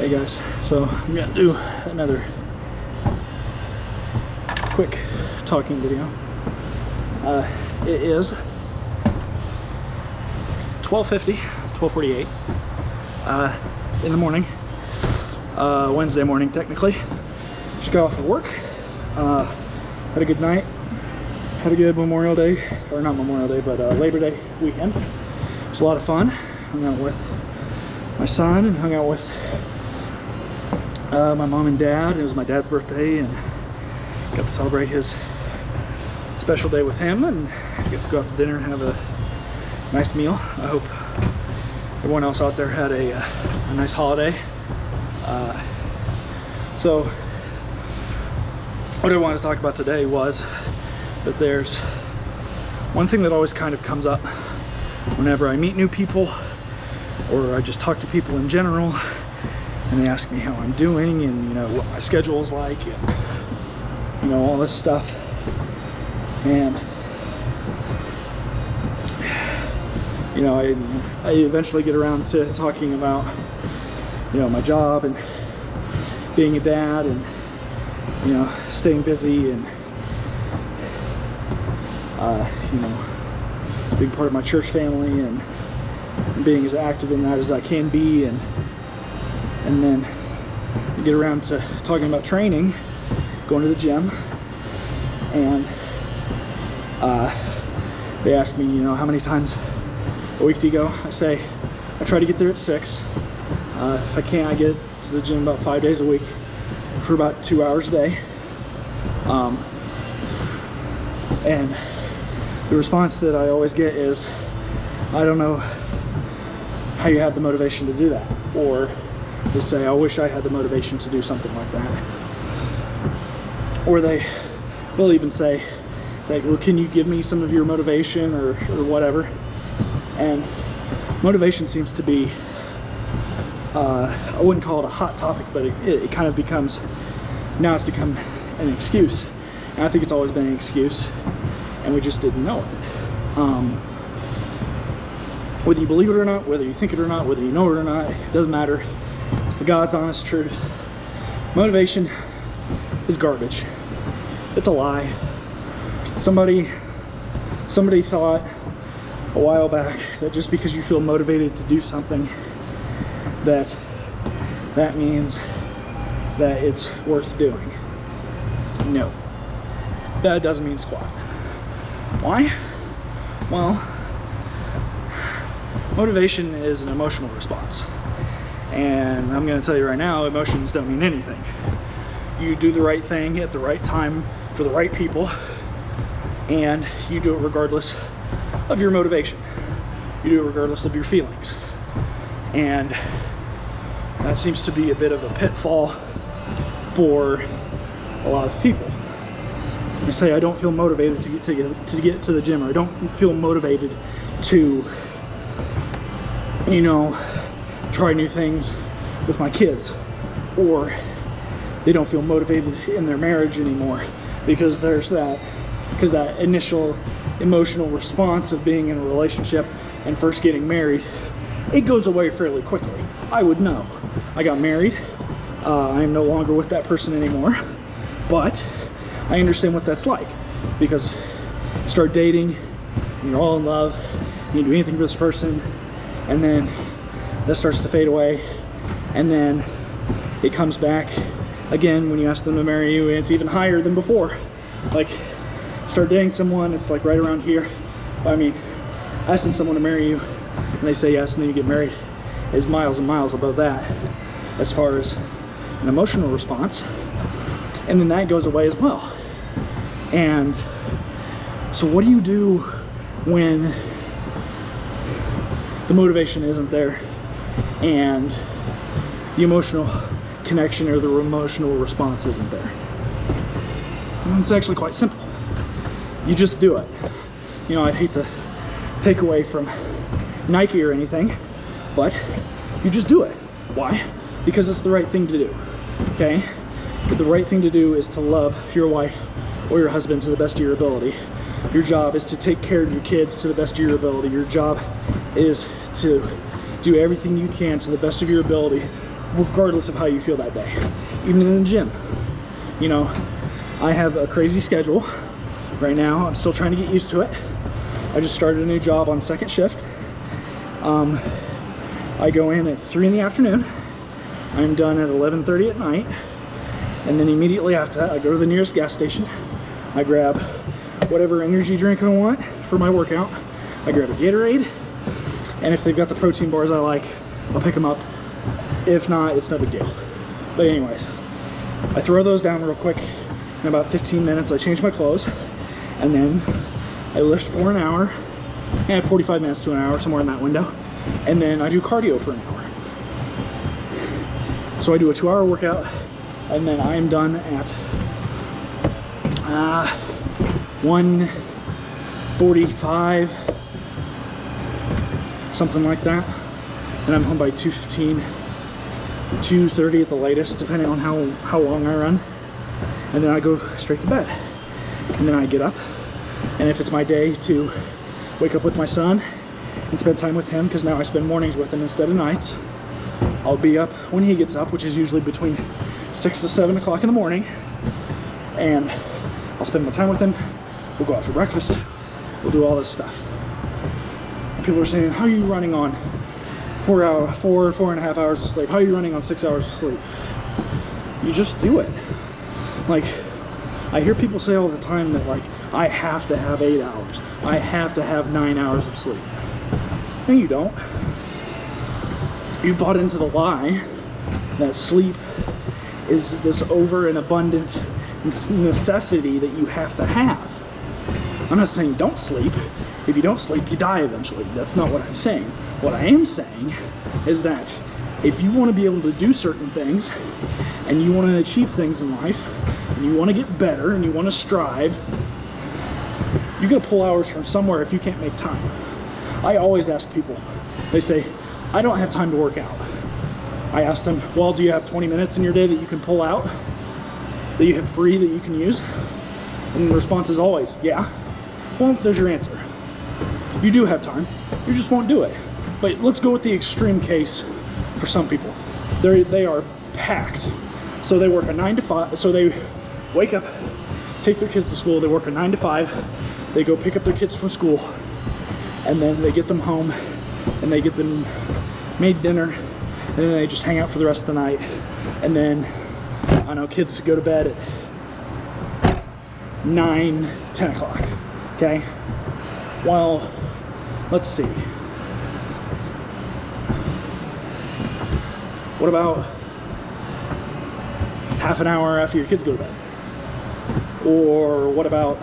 Hey guys, so I'm gonna do another quick talking video. It is 12:48 in the morning, Wednesday morning technically. Just got off of work, had a good night, had a good Memorial Day, or not Memorial Day, but Labor Day weekend. It was a lot of fun. Hung out with my son and hung out with my mom and dad. It was my dad's birthday and got to celebrate his special day with him and get to go out to dinner and have a nice meal. I hope everyone else out there had a nice holiday. So what I wanted to talk about today was that there's one thing that always kind of comes up whenever I meet new people or I just talk to people in general, and they ask me how I'm doing and, you know, what my schedule is like and, you know, all this stuff. And, you know, I eventually get around to talking about, you know, my job and being a dad and, you know, staying busy and, you know, being part of my church family and being as active in that as I can be, and then get around to talking about training, going to the gym, and they ask me, you know, how many times a week do you go? I say I try to get there at 6. If I can't, I get to the gym about 5 days a week for about 2 hours a day. And the response that I always get is, I don't know how you have the motivation to do that, or they say, I wish I had the motivation to do something like that. Or they will even say, like, well, can you give me some of your motivation or whatever? And motivation seems to be, I wouldn't call it a hot topic, but it kind of becomes, now it's become an excuse. And I think it's always been an excuse, and we just didn't know it. Whether you believe it or not, whether you think it or not, whether you know it or not, it doesn't matter. It's the God's honest truth. Motivation is garbage. It's a lie. Somebody thought a while back that just because you feel motivated to do something, that means that it's worth doing. No, that doesn't mean squat. Why? Well, motivation is an emotional response. And I'm going to tell you right now, emotions don't mean anything. You do the right thing at the right time for the right people, and you do it regardless of your motivation. You do it regardless of your feelings. And that seems to be a bit of a pitfall for a lot of people. You say, I don't feel motivated to get to the gym, or I don't feel motivated to, you know, try new things with my kids, or they don't feel motivated in their marriage anymore because there's that initial emotional response of being in a relationship and first getting married. It goes away fairly quickly. I would know. I got married. I am no longer with that person anymore, but I understand what that's like, because you start dating and you're all in love, you do anything for this person, and then that starts to fade away, and then it comes back again when you ask them to marry you, and it's even higher than before. Like, start dating someone, it's like right around here. I mean, asking someone to marry you and they say yes, and then you get married, is miles and miles above that as far as an emotional response. And then that goes away as well. And so what do you do when the motivation isn't there and the emotional connection or the emotional response isn't there? And it's actually quite simple. You just do it. You know, I'd hate to take away from Nike or anything, but you just do it. Why? Because it's the right thing to do, okay? But the right thing to do is to love your wife or your husband to the best of your ability. Your job is to take care of your kids to the best of your ability. Your job is to do everything you can to the best of your ability, regardless of how you feel that day. Even in the gym, you know, I have a crazy schedule right now. I'm still trying to get used to it. I just started a new job on second shift. I go in at 3 in the afternoon. I'm done at 11:30 at night. And then immediately after that, I go to the nearest gas station. I grab whatever energy drink I want for my workout. I grab a Gatorade. And if they've got the protein bars I like, I'll pick them up. If not, it's no big deal. But anyways, I throw those down real quick. In about 15 minutes, I change my clothes. And then I lift for an hour. And 45 minutes to an hour, somewhere in that window. And then I do cardio for an hour. So I do a 2-hour workout. And then I am done at 1:45, something like that. And I'm home by 2:15, 2:30 at the latest, depending on how long I run. And then I go straight to bed. And then I get up. And if it's my day to wake up with my son and spend time with him, because now I spend mornings with him instead of nights, I'll be up when he gets up, which is usually between 6 to 7 o'clock in the morning, and I'll spend my time with him. We'll go out for breakfast. We'll do all this stuff. And people are saying, how are you running on 4.5 hours of sleep? How are you running on 6 hours of sleep? You just do it. Like, I hear people say all the time that, like, I have to have 8 hours. I have to have 9 hours of sleep. No, you don't. You bought into the lie that sleep is this over and abundant necessity that you have to have. I'm not saying don't sleep. If you don't sleep, you die eventually. That's not what I'm saying. What I am saying is that if you want to be able to do certain things and you want to achieve things in life and you want to get better and you want to strive, you got to pull hours from somewhere if you can't make time. I always ask people, they say, I don't have time to work out. I ask them, well, do you have 20 minutes in your day that you can pull out, that you have free, that you can use? And the response is always, yeah. Well, there's your answer. You do have time, you just won't do it. But let's go with the extreme case for some people. They are packed. So they work a 9 to 5, so they wake up, take their kids to school, they work a 9 to 5, they go pick up their kids from school, and then they get them home, and they get them made dinner, and then they just hang out for the rest of the night. And then, I don't know, kids go to bed at 9, 10 o'clock, okay? Well, let's see. What about half an hour after your kids go to bed? Or what about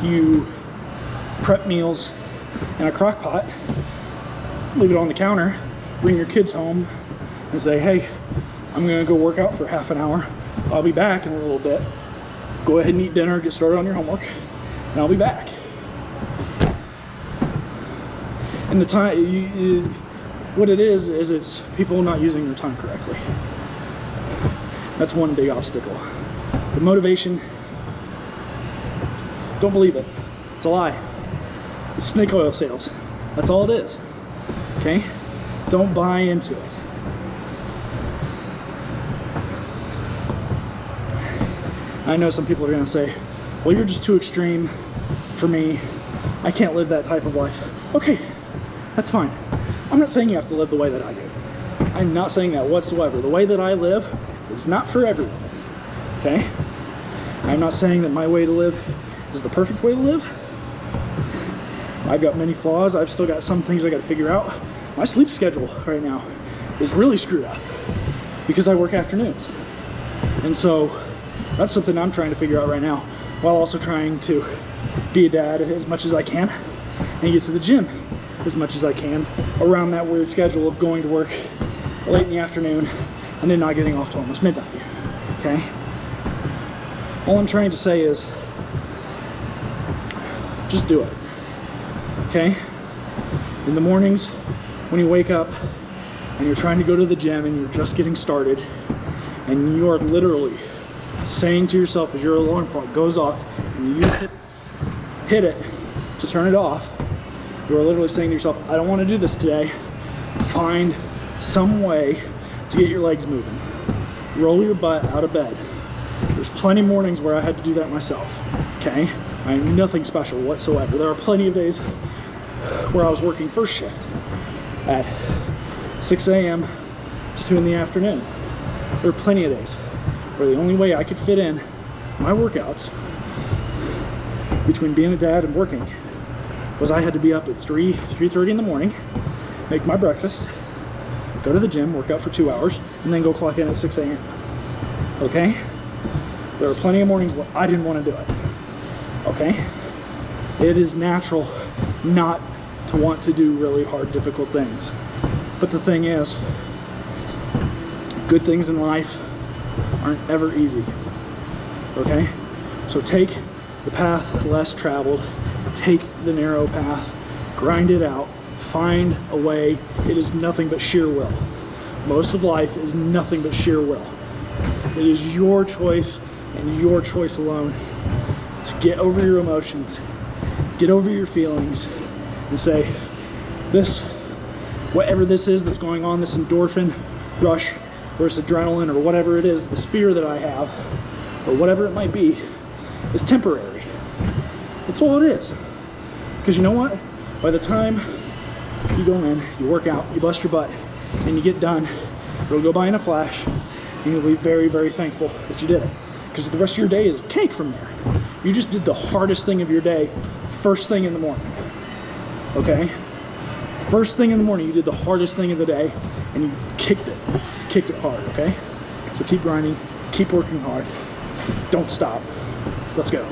you prep meals in a crock pot, leave it on the counter, bring your kids home and say, hey, I'm gonna go work out for half an hour. I'll be back in a little bit. Go ahead and eat dinner, get started on your homework, and I'll be back. And the time, what it is it's people not using their time correctly. That's one big obstacle. The motivation, don't believe it. It's a lie. It's snake oil sales. That's all it is. Okay? Don't buy into it. I know some people are going to say, well, you're just too extreme for me. I can't live that type of life. Okay, that's fine. I'm not saying you have to live the way that I do. I'm not saying that whatsoever. The way that I live is not for everyone. Okay? I'm not saying that my way to live is the perfect way to live. I've got many flaws. I've still got some things I got to figure out. My sleep schedule right now is really screwed up because I work afternoons. And so that's something I'm trying to figure out right now, while also trying to be a dad as much as I can and get to the gym as much as I can around that weird schedule of going to work late in the afternoon and then not getting off till almost midnight. Okay? All I'm trying to say is just do it. Okay? In the mornings when you wake up and you're trying to go to the gym and you're just getting started and you are literally saying to yourself as your alarm clock goes off and you hit it to turn it off, you are literally saying to yourself, I don't want to do this today. Find some way to get your legs moving. Roll your butt out of bed. There's plenty of mornings where I had to do that myself, okay? I am nothing special whatsoever. There are plenty of days where I was working first shift at 6 a.m. to 2 in the afternoon. There are plenty of days where the only way I could fit in my workouts between being a dad and working was I had to be up at 3:30 in the morning, make my breakfast, go to the gym, work out for 2 hours, and then go clock in at 6 a.m. Okay? There are plenty of mornings where I didn't want to do it. Okay? It is natural not to want to do really hard, difficult things. But the thing is, good things in life aren't ever easy. Okay? So take the path less traveled, take the narrow path, grind it out, find a way. It is nothing but sheer will. Most of life is nothing but sheer will. It is your choice and your choice alone to get over your emotions, get over your feelings, and say, this, whatever this is that's going on, this endorphin rush, or this adrenaline, or whatever it is, this fear that I have, or whatever it might be, is temporary. That's all it is. Because you know what? By the time you go in, you work out, you bust your butt, and you get done, it'll go by in a flash, and you'll be very, very thankful that you did it. Because the rest of your day is cake from there. You just did the hardest thing of your day first thing in the morning. Okay? First thing in the morning, you did the hardest thing of the day, and you kicked it. Kicked it hard, okay? So keep grinding, keep working hard. Don't stop. Let's go.